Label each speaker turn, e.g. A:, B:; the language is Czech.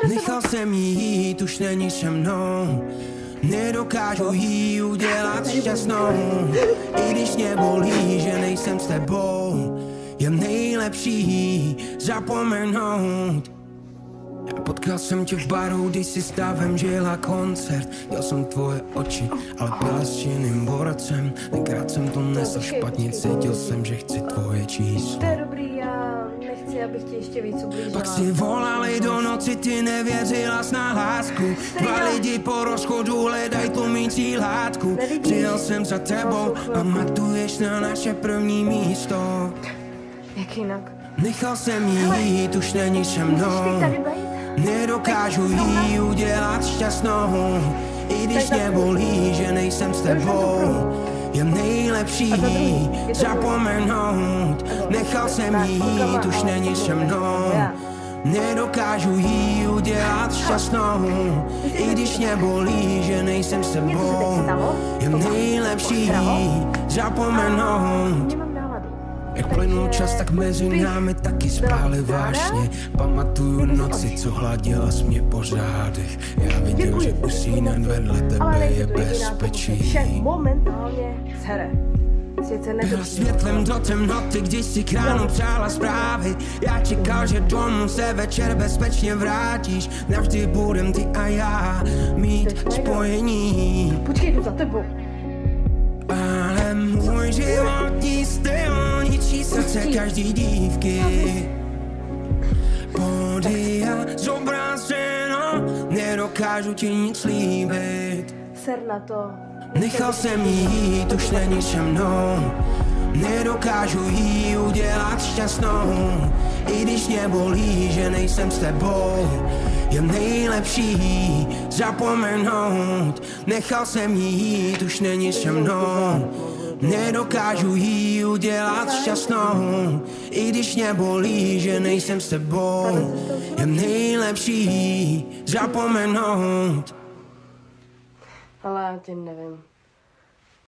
A: Nechal jsem jí jít, už není se mnou. Nedokážu jí udělat šťastnou. I když mě bolí, že nejsem s tebou, je nejlepší zapomenout. Já potkal jsem tě v baru, když si stavem žila koncert. Dělal jsem tvoje oči, ale byla s jiným borcem. Tenkrát jsem to nesl špatně, cítil jsem, že chci tvoje číslo.
B: To je dobrý, já nechci, abych ti ještě víc ublížila.
A: Pak si volali do noci, ty nevěřila na lásku. Dva lidi po rozchodu hledaj tlumící látku. Přijel jsem za tebou, pamatuješ na naše první místo.
B: Jak jinak?
A: Nechal jsem jí jít, už není se mnou. Nedokážu jí udělat šťastnou. I když mě bolí, že nejsem s tebou, je nejlepší zapomenout. Nechal jsem jí jít, už není se mnou. Nedokážu jí udělat šťastnou. I když mě bolí, že nejsem s tebou, je nejlepší zapomenout. Jak plynul čas, tak mezi námi taky spály vášně. Pamatuju noci, co hladila jsi mě po řádech. Já viděl, že usínat vedle tebe je bezpečí.
B: Momentálně sere.
A: Byla světlem do temnoty, když si k ránu přála zprávy. Já čekal, že domů se večer bezpečně vrátíš. Navždy budem ty a já mít spojení.
B: Počkej, jdu za tebou.
A: Ale můj životní styl ničí srdce každý dívky. Podia zobrazeno, nedokážu ti nic slíbit.
B: Ser na to.
A: Nechal jsem jí jít, už není se mnou. Nedokážu jí udělat šťastnou. I když mě bolí, že nejsem s tebou, je nejlepší zapomenout. Nechal jsem jí jít, už není se mnou. Nedokážu jí udělat šťastnou. I když mě bolí, že nejsem s tebou, je nejlepší zapomenout.
B: Ale já ti nevím.